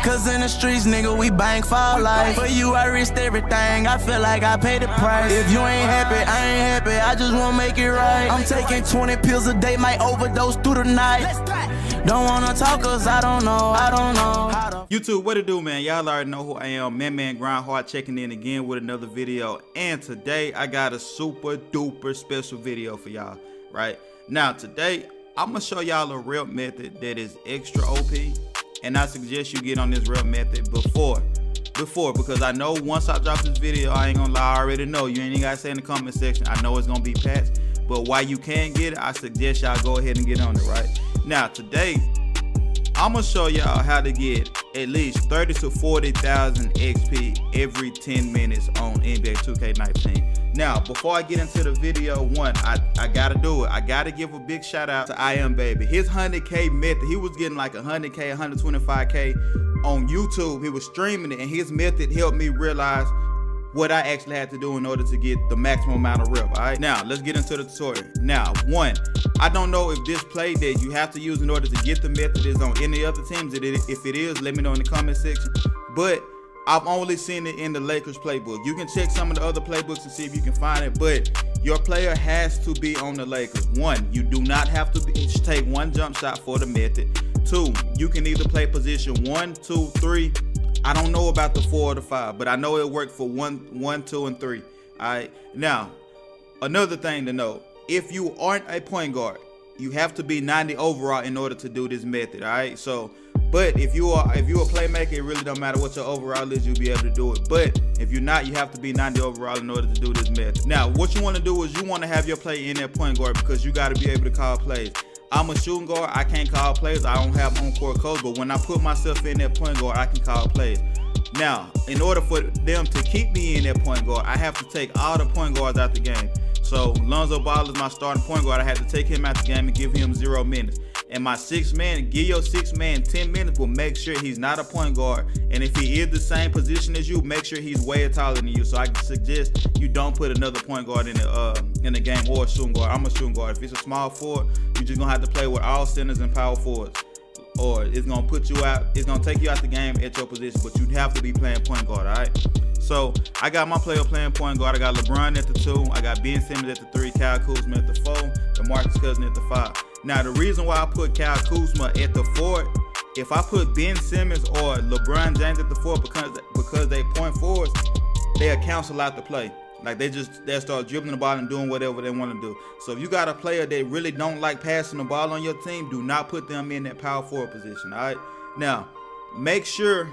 Cause in the streets, nigga, we bank for life. For you, I risked everything, I feel like I paid the price. If you ain't happy, I ain't happy, I just wanna make it right. I'm taking 20 pills a day, might overdose through the night. Don't wanna talk cause I don't know. YouTube, what it do, man? Y'all already know who I am. Manman GrindHard checking in again with another video. And today, I got a super duper special video for y'all, right? Now, today, I'm gonna show y'all a real method that is extra OP. And I suggest you get on this real method before, because I know once I drop this video, I ain't gonna lie, I already know. You ain't even gotta say in the comment section. I know it's gonna be patched. But while you can get it, I suggest y'all go ahead and get on it, right? Now, today, I'm gonna show y'all how to get at least 30 to 40,000 XP every 10 minutes on NBA 2K19. Now, before I get into the video, I gotta do it. I gotta give a big shout out to I Am Baby. His 100K method, he was getting like 100K, 125K on YouTube. He was streaming it, and his method helped me realize what I actually had to do in order to get the maximum amount of rep. All right, now let's get into the tutorial. Now, I don't know if this play that you have to use in order to get the method is on any other teams. If it is, let me know in the comment section. But I've only seen it in the Lakers playbook. You can check some of the other playbooks and see if you can find it, but your player has to be on the Lakers. One, you do not have to take one jump shot for the method. Two, you can either play position 1, 2, 3. I don't know about the 4 or the 5, but I know it worked for 1, 2, and 3. All right. Now, another thing to know: if you aren't a point guard, you have to be 90 overall in order to do this method. All right. So, but if you're a playmaker, it really don't matter what your overall is, you'll be able to do it. But if you're not, you have to be 90 overall in order to do this method. Now, what you want to do is you want to have your player in that point guard, because you got to be able to call plays. I'm a shooting guard, I can't call plays, I don't have on-court coach, but when I put myself in that point guard, I can call plays. Now, in order for them to keep me in that point guard, I have to take all the point guards out the game. So Lonzo Ball is my starting point guard. I had to take him out the game and give him 0 minutes. And my 6th man, give your 6th man 10 minutes, but make sure he's not a point guard. And if he is the same position as you, make sure he's way taller than you. So I suggest you don't put another point guard in the game, or a shooting guard. I'm a shooting guard. If it's a small forward, you're just gonna have to play with all centers and power forwards, or it's gonna put you out. It's gonna take you out the game at your position, but you have to be playing point guard. All right. So I got my player playing point guard. I got LeBron at the 2. I got Ben Simmons at the 3. Kyle Kuzma at the 4. DeMarcus Cousins at the 5. Now, the reason why I put Kyle Kuzma at the 4, if I put Ben Simmons or LeBron James at the 4, because they point forwards, they'll cancel out the play. Like they'll start dribbling the ball and doing whatever they want to do. So if you got a player that really don't like passing the ball on your team, do not put them in that power forward position. All right. Now, make sure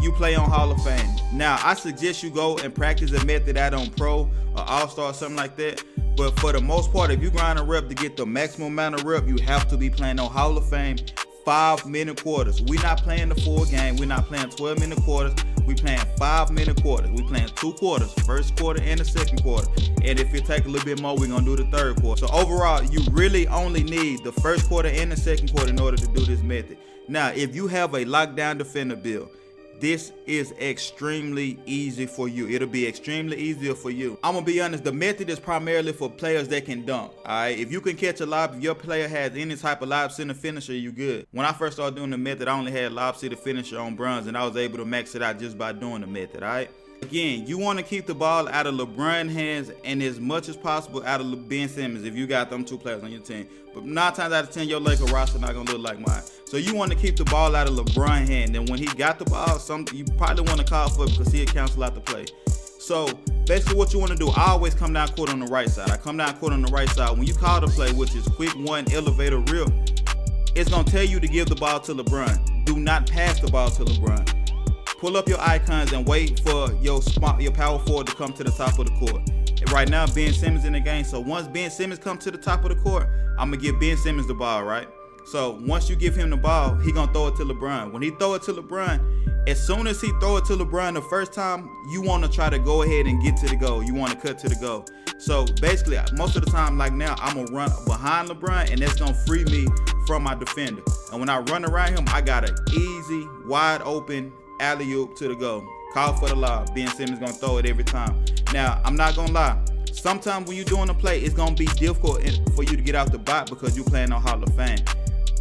you play on Hall of Fame. Now, I suggest you go and practice a method out on Pro or All-Star or something like that. But for the most part, if you grind a rep to get the maximum amount of rep, you have to be playing on Hall of Fame 5-minute quarters. We're not playing the full game. We're not playing 12-minute quarters. We're playing 5-minute quarters. We're playing 2 quarters, first quarter and the second quarter. And if it take a little bit more, we're going to do the third quarter. So overall, you really only need the first quarter and the second quarter in order to do this method. Now, if you have a lockdown defender build, this is extremely easy for you. It'll be extremely easier for you. I'm gonna be honest, the method is primarily for players that can dunk. Alright, if you can catch a lob, if your player has any type of lob center finisher, you good. When I first started doing the method, I only had lob center finisher on bronze, and I was able to max it out just by doing the method. Alright, again, you want to keep the ball out of LeBron's hands and as much as possible out of Ben Simmons if you got them 2 players on your team. But 9 times out of 10, your Laker roster not gonna look like mine. So you want to keep the ball out of LeBron's hand. And when he got the ball, you probably want to call for it because he'll cancel out the play. So basically what you want to do, I always come down court on the right side. I come down court on the right side. When you call the play, which is quick 1 elevator rip, it's going to tell you to give the ball to LeBron. Do not pass the ball to LeBron. Pull up your icons and wait for your power forward to come to the top of the court. And right now, Ben Simmons in the game. So once Ben Simmons comes to the top of the court, I'm going to give Ben Simmons the ball, right? So once you give him the ball, he gonna throw it to LeBron. When he throw it to LeBron, as soon as he throw it to LeBron the first time, you want to try to go ahead and get to the goal. You want to cut to the goal. So basically, most of the time, like now, I'm gonna run behind LeBron, and that's gonna free me from my defender. And when I run around him, I got an easy, wide open alley-oop to the goal. Call for the lob. Ben Simmons gonna throw it every time. Now, I'm not gonna lie. Sometimes when you're doing a play, it's gonna be difficult for you to get out the bot because you're playing on Hall of Fame.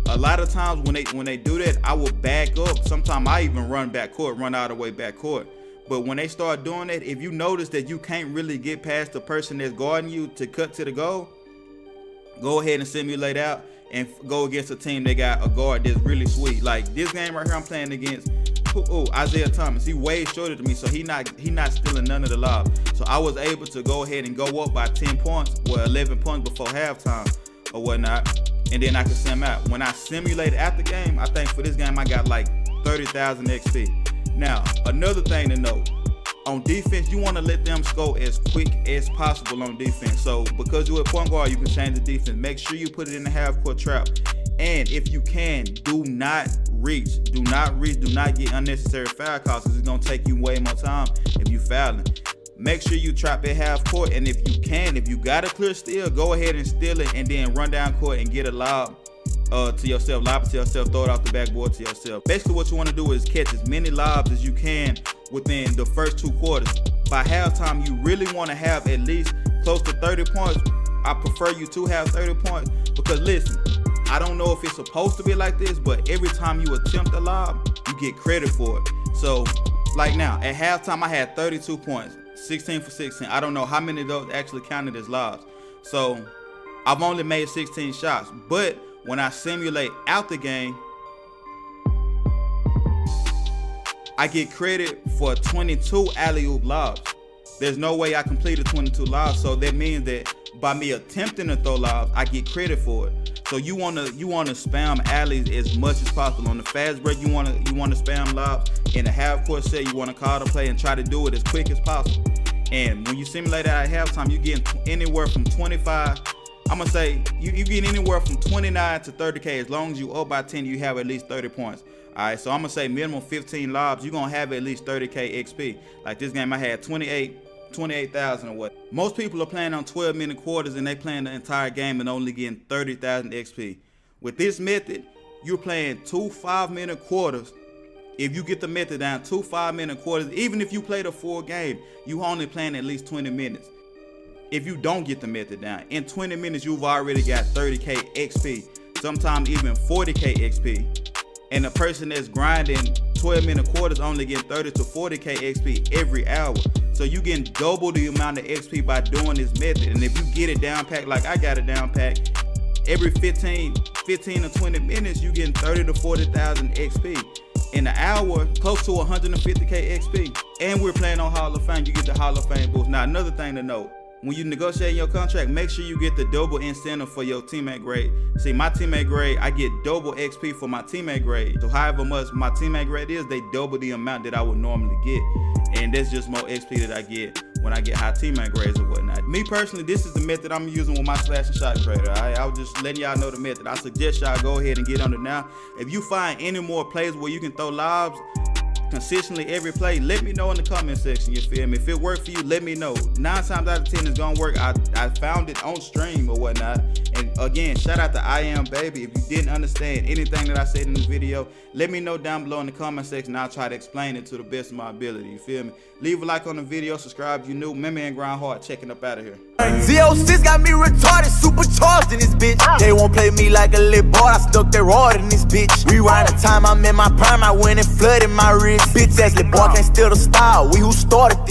a lot of times when they do that, I will back up. Sometimes I even run back court, run out of the way back court. But when they start doing that, if you notice that you can't really get past the person that's guarding you to cut to the goal, go ahead and simulate out and go against a team that got a guard that's really sweet. Like this game right here, I'm playing against Isaiah Thomas. He way shorter than me, so he not stealing none of the lobs. So I was able to go ahead and go up by 10 points, or 11 points before halftime or whatnot, and then I could sim out. When I simulated after game, I think for this game I got like 30,000 XP. Now, another thing to note, on defense, you want to let them score as quick as possible on defense. So because you're a point guard, you can change the defense. Make sure you put it in the half-court trap. And if you can, do not reach. Do not get unnecessary foul calls, because it's going to take you way more time if you fouling. Make sure you trap at half court, and if you got a clear steal, go ahead and steal it and then run down court and get a lob to yourself, lob it to yourself, throw it off the backboard to yourself. Basically what you want to do is catch as many lobs as you can within the first 2 quarters. By halftime, you really want to have at least close to 30 points. I prefer you to have 30 points because listen, I don't know if it's supposed to be like this, but every time you attempt a lob, you get credit for it. So like now, at halftime, I had 32 points, 16 for 16. I don't know how many of those actually counted as lobs. So I've only made 16 shots, but when I simulate out the game, I get credit for 22 alley-oop lobs. There's no way I completed 22 lobs, so that means that by me attempting to throw lobs, I get credit for it. So you wanna spam alleys as much as possible. On the fast break, you wanna spam lobs. In the half-court set, you wanna call the play and try to do it as quick as possible. And when you simulate out at halftime, you get anywhere from 25. I'm gonna say you get anywhere from 29 to 30K. As long as you up by 10, you have at least 30 points. All right, so I'm gonna say minimum 15 lobs. You're gonna have at least 30K XP. Like this game, I had 28,000 or what. Most people are playing on 12-minute quarters and they playing the entire game and only getting 30,000 XP. With this method, you're playing 2 5-minute quarters. If you get the method down, 2 5-minute quarters, even if you play the full game, you only playing at least 20 minutes. If you don't get the method down, in 20 minutes, you've already got 30K XP, sometimes even 40K XP. And the person that's grinding 12-minute quarters only getting 30 to 40K XP every hour. So you getting double the amount of XP by doing this method. And if you get it down packed like I got it down packed, every 15 to 20 minutes, you getting 30 to 40,000 XP. In an hour, close to 150K XP. And we're playing on Hall of Fame. You get the Hall of Fame boost. Now, another thing to note, when you negotiate your contract, make sure you get the double incentive for your teammate grade. See, my teammate grade, I get double XP for my teammate grade. So however much my teammate grade is, they double the amount that I would normally get. And that's just more XP that I get when I get high teammate grades or whatnot. Me personally, this is the method I'm using with my slash and shot grader. I was just letting y'all know the method. I suggest y'all go ahead and get on it now. If you find any more plays where you can throw lobs consistently every play, let me know in the comment section, you feel me? If it worked for you, let me know. 9 times out of 10 it's gonna work. I found it on stream or whatnot. And again, shout out to I Am Baby. If you didn't understand anything that I said in this video, let me know down below in the comment section. I'll try to explain it to the best of my ability, you feel me? Leave a like on the video, subscribe if you new. Manman GrindHard checking up out of here. Z06 got me retarded, supercharged in this bitch. They won't play me like a little boy, I stuck their rod in this bitch. Rewind the time I'm in my prime, I went and flooded my wrist. Bitch ass little boy can't steal the style, we who started this.